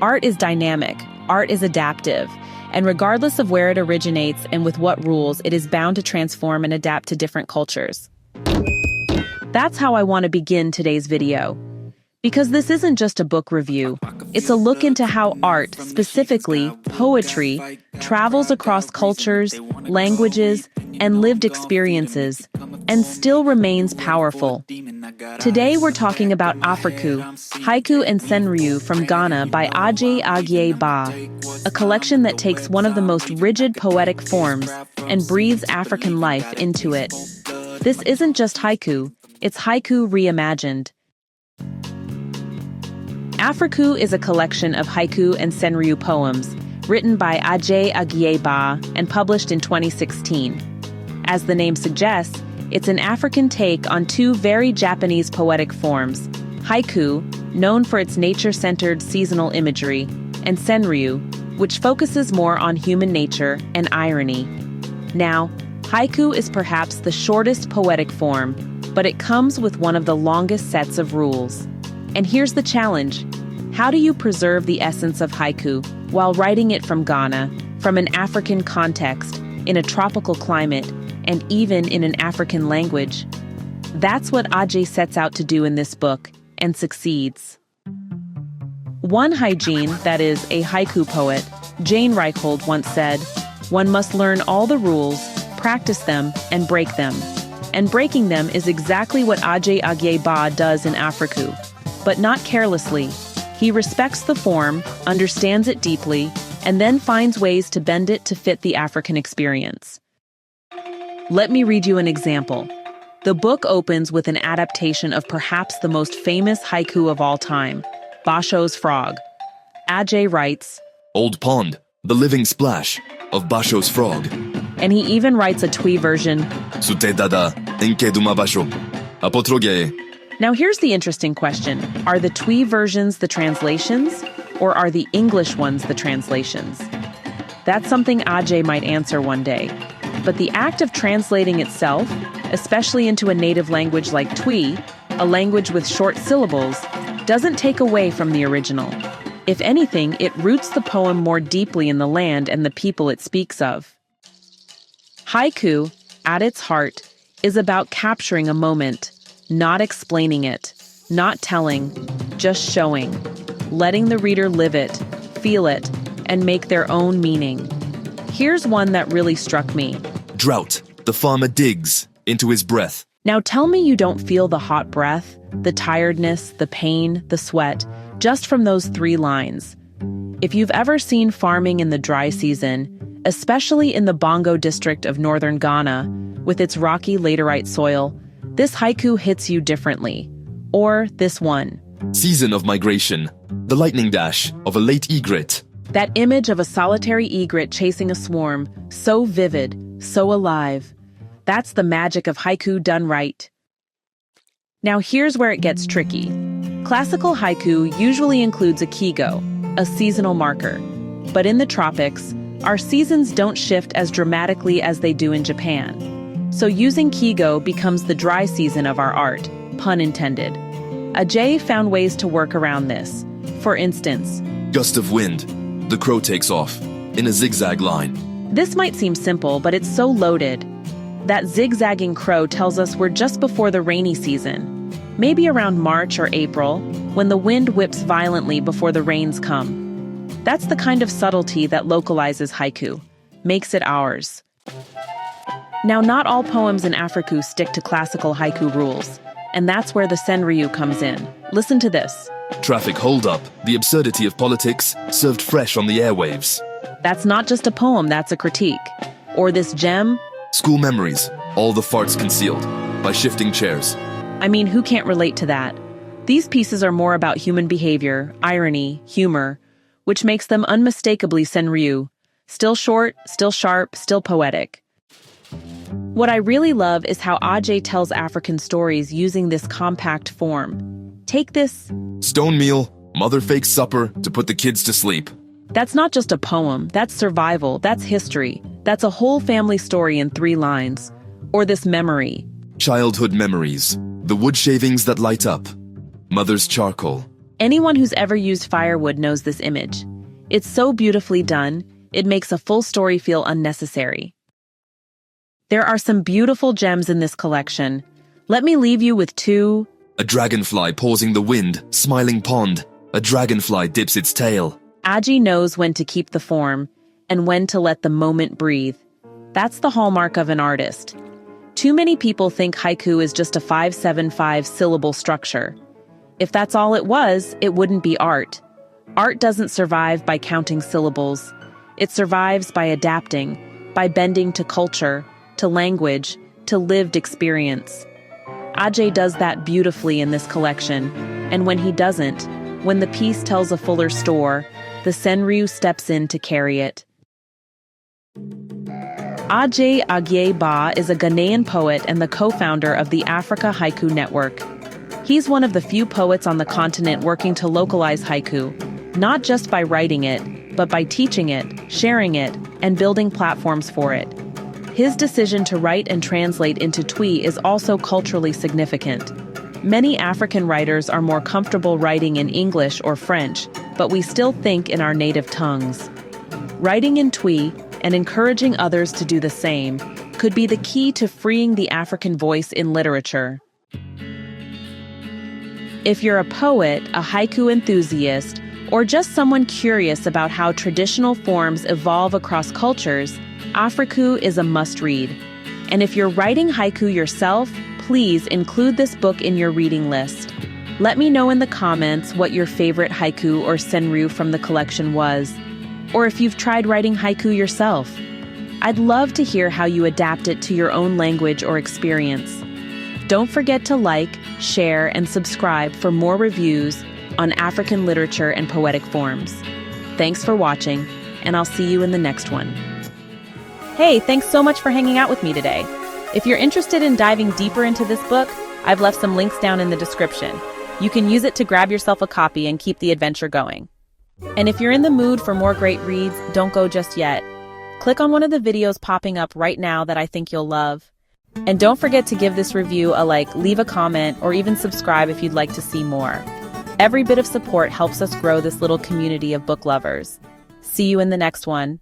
Art is dynamic, art is adaptive, and regardless of where it originates and with what rules, it is bound to transform and adapt to different cultures. That's how I want to begin today's video. Because this isn't just a book review, it's a look into how art, specifically poetry, travels across cultures, languages, and lived experiences, and still remains powerful. Today we're talking about Afriku, Haiku and Senryu from Ghana by Adjei Agyei-Baah, a collection that takes one of the most rigid poetic forms and breathes African life into it. This isn't just haiku, it's Haiku Reimagined. Afriku is a collection of haiku and senryu poems written by Adjei Agyei-Baah and published in 2016. As the name suggests, it's an African take on two very Japanese poetic forms, haiku, known for its nature-centered seasonal imagery, and senryu, which focuses more on human nature and irony. Now, haiku is perhaps the shortest poetic form, but it comes with one of the longest sets of rules. And here's the challenge. How do you preserve the essence of haiku while writing it from Ghana, from an African context, in a tropical climate, and even in an African language? That's what Adjei sets out to do in this book, and succeeds. One hygiene, that is, a haiku poet, Jane Reichhold, once said, "One must learn all the rules, practice them, and break them." And breaking them is exactly what Adjei Agyei-Baah does in Afriku. But not carelessly. He respects the form, understands it deeply, and then finds ways to bend it to fit the African experience. Let me read you an example. The book opens with an adaptation of perhaps the most famous haiku of all time, Basho's Frog. Adjei writes, "Old pond, the living splash of Basho's frog." And he even writes a Twi version, Sute dada, enke duma Basho, apotroge. Now here's the interesting question. Are the Twi versions the translations, or are the English ones the translations? That's something Adjei might answer one day. But the act of translating itself, especially into a native language like Twi, a language with short syllables, doesn't take away from the original. If anything, it roots the poem more deeply in the land and the people it speaks of. Haiku, at its heart, is about capturing a moment, not explaining it, not telling, just showing, letting the reader live it, feel it, and make their own meaning. Here's one that really struck me. Drought, the farmer digs into his breath. Now tell me you don't feel the hot breath, the tiredness, the pain, the sweat, just from those 3 lines. If you've ever seen farming in the dry season, especially in the Bongo district of northern Ghana, with its rocky laterite soil, this haiku hits you differently. Or this one. Season of migration, the lightning dash of a late egret. That image of a solitary egret chasing a swarm, so vivid, so alive. That's the magic of haiku done right. Now here's where it gets tricky. Classical haiku usually includes a Kigo, a seasonal marker. But in the tropics, our seasons don't shift as dramatically as they do in Japan. So using Kigo becomes the dry season of our art, pun intended. Adjei found ways to work around this. For instance, Gust of wind, the crow takes off, in a zigzag line. This might seem simple, but it's so loaded. That zigzagging crow tells us we're just before the rainy season, maybe around March or April, when the wind whips violently before the rains come. That's the kind of subtlety that localizes haiku, makes it ours. Now, not all poems in Afriku stick to classical haiku rules, and that's where the senryu comes in. Listen to this. Traffic holdup, the absurdity of politics, served fresh on the airwaves. That's not just a poem, that's a critique. Or this gem. School memories, all the farts concealed, by shifting chairs. I mean, who can't relate to that? These pieces are more about human behavior, irony, humor, which makes them unmistakably senryu. Still short, still sharp, still poetic. What I really love is how Adjei tells African stories using this compact form. Take this. Stone meal, mother fakes supper to put the kids to sleep. That's not just a poem, that's survival, that's history. That's a whole family story in 3 lines. Or this memory. Childhood memories, the wood shavings that light up. Mother's charcoal, Anyone who's ever used firewood knows this image. It's so beautifully done, it makes a full story feel unnecessary. There are some beautiful gems in this collection. Let me leave you with two. A dragonfly pausing the wind, smiling pond. A dragonfly dips its tail. Adjei knows when to keep the form and when to let the moment breathe. That's the hallmark of an artist. Too many people think haiku is just a 5-7-5 syllable structure. If that's all it was, it wouldn't be art. Art doesn't survive by counting syllables. It survives by adapting, by bending to culture, to language, to lived experience. Adjei does that beautifully in this collection, and when he doesn't, when the piece tells a fuller story, the Senryu steps in to carry it. Adjei Agyei-Baah is a Ghanaian poet and the co-founder of the Africa Haiku Network. He's one of the few poets on the continent working to localize haiku, not just by writing it, but by teaching it, sharing it, and building platforms for it. His decision to write and translate into Twi is also culturally significant. Many African writers are more comfortable writing in English or French, but we still think in our native tongues. Writing in Twi and encouraging others to do the same could be the key to freeing the African voice in literature. If you're a poet, a haiku enthusiast, or just someone curious about how traditional forms evolve across cultures, Afriku is a must-read. And if you're writing haiku yourself, please include this book in your reading list. Let me know in the comments what your favorite haiku or senryu from the collection was, or if you've tried writing haiku yourself. I'd love to hear how you adapt it to your own language or experience. Don't forget to like, share, and subscribe for more reviews on African literature and poetic forms. Thanks for watching, and I'll see you in the next one. Hey, thanks so much for hanging out with me today. If you're interested in diving deeper into this book, I've left some links down in the description. You can use it to grab yourself a copy and keep the adventure going. And if you're in the mood for more great reads, don't go just yet. Click on one of the videos popping up right now that I think you'll love. And don't forget to give this review a like, leave a comment, or even subscribe if you'd like to see more. Every bit of support helps us grow this little community of book lovers. See you in the next one.